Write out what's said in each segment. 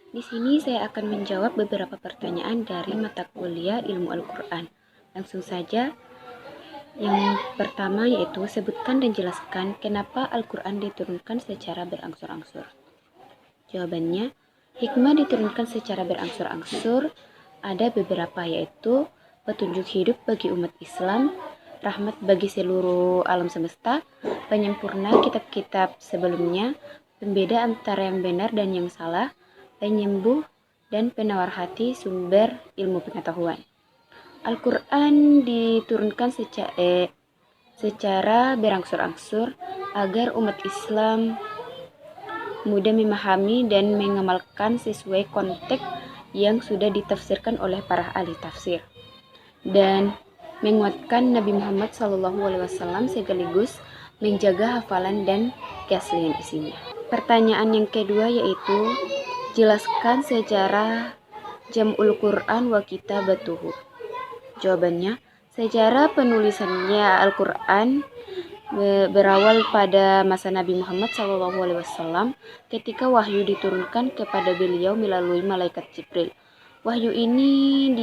Di sini saya akan menjawab beberapa pertanyaan dari mata kuliah Ilmu Al-Quran. Langsung saja, yang pertama yaitu sebutkan dan jelaskan kenapa Al-Quran diturunkan secara berangsur-angsur. Jawabannya, hikmah diturunkan secara berangsur-angsur ada beberapa, yaitu petunjuk hidup bagi umat Islam, rahmat bagi seluruh alam semesta, penyempurna kitab-kitab sebelumnya, pembeda antara yang benar dan yang salah, penyembuh dan penawar hati, sumber ilmu pengetahuan. Al-Quran diturunkan secara berangsur-angsur agar umat Islam mudah memahami dan mengamalkan sesuai konteks yang sudah ditafsirkan oleh para ahli tafsir, dan menguatkan Nabi Muhammad SAW sekaligus menjaga hafalan dan keaslian isinya. Pertanyaan yang kedua yaitu jelaskan sejarah Jam'ul Quran wa Kitabatuhu. Jawabannya, sejarah penulisannya Al-Quran berawal pada masa Nabi Muhammad SAW ketika wahyu diturunkan kepada beliau melalui malaikat Jibril. Wahyu ini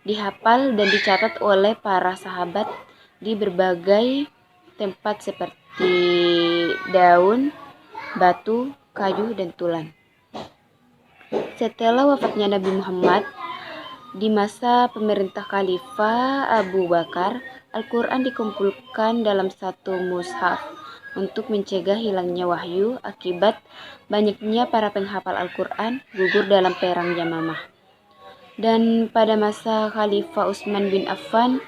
dihafal dan dicatat oleh para sahabat di berbagai tempat seperti daun, batu, kayu, dan tulan. Setelah wafatnya Nabi Muhammad, di masa pemerintah Khalifah Abu Bakar, Al-Quran dikumpulkan dalam satu mushaf untuk mencegah hilangnya wahyu akibat banyaknya para penghafal Al-Quran gugur dalam perang Yamamah. Dan pada masa Khalifah Utsman bin Affan,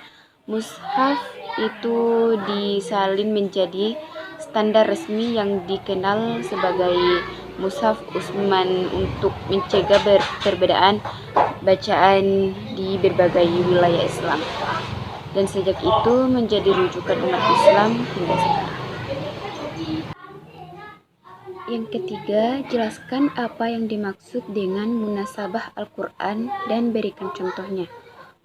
mushaf itu disalin menjadi standar resmi yang dikenal sebagai Mushaf Utsman untuk mencegah perbedaan bacaan di berbagai wilayah Islam, dan sejak itu menjadi rujukan umat Islam hingga sekarang. Yang ketiga, jelaskan apa yang dimaksud dengan munasabah Al-Quran dan berikan contohnya.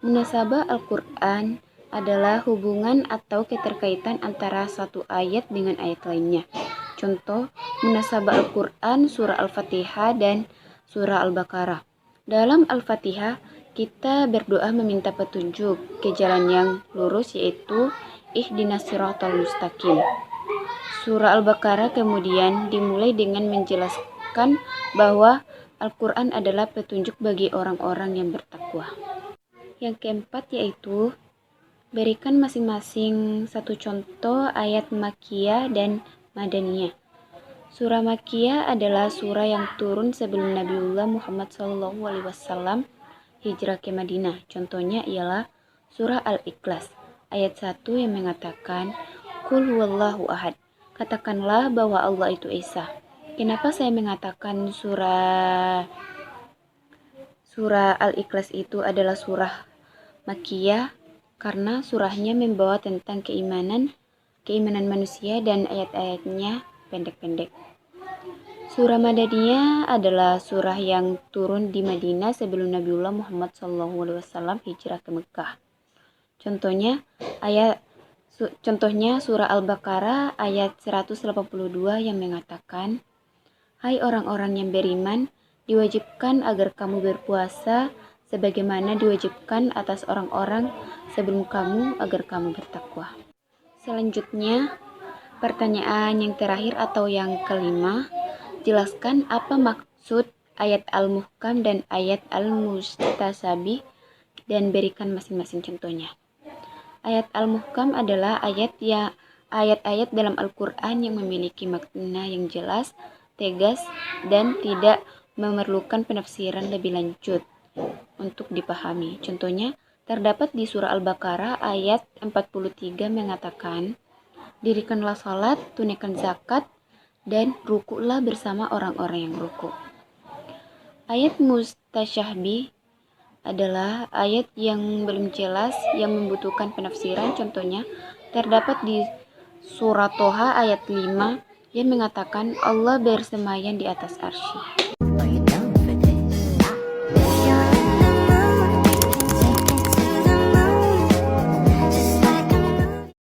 Munasabah Al-Quran adalah hubungan atau keterkaitan antara satu ayat dengan ayat lainnya. Contoh, munasabah Al-Quran surah Al-Fatihah dan surah Al-Baqarah. Dalam Al-Fatihah, kita berdoa meminta petunjuk ke jalan yang lurus, yaitu ihdinas siratal mustaqim. Surah Al-Baqarah kemudian dimulai dengan menjelaskan bahwa Al-Quran adalah petunjuk bagi orang-orang yang bertakwa. Yang keempat yaitu berikan masing-masing satu contoh ayat Makkiyah dan Madaniyah. Surah Makkiyah adalah surah yang turun sebelum Nabiullah Muhammad SAW hijrah ke Madinah. Contohnya ialah surah Al-Ikhlas ayat 1 yang mengatakan Qul huwallahu ahad. Katakanlah bahwa Allah itu Esa. Kenapa saya mengatakan surah Al-Ikhlas itu adalah surah Makkiyah? Karena surahnya membawa tentang keimanan manusia dan ayat-ayatnya pendek-pendek. Surah Madaniyah adalah surah yang turun di Madinah sebelum Nabiullah Muhammad SAW hijrah ke Mekah. Contohnya surah Al-Baqarah ayat 182 yang mengatakan, Hai orang-orang yang beriman, diwajibkan agar kamu berpuasa sebagaimana diwajibkan atas orang-orang sebelum kamu agar kamu bertakwa. Selanjutnya, pertanyaan yang terakhir atau yang kelima, jelaskan apa maksud ayat Al-Muhkam dan ayat Al-Mustasabih dan berikan masing-masing contohnya. Ayat Al-Muhkam adalah ayat-ayat dalam Al-Quran yang memiliki makna yang jelas, tegas, dan tidak memerlukan penafsiran lebih lanjut untuk dipahami. Contohnya, terdapat di surah Al-Baqarah ayat 43 mengatakan, dirikanlah salat, tunaikan zakat, dan rukuklah bersama orang-orang yang rukuk. Ayat mustasyabih adalah ayat yang belum jelas yang membutuhkan penafsiran. Contohnya, terdapat di surah Toha ayat 5 yang mengatakan Allah bersemayam di atas arsy.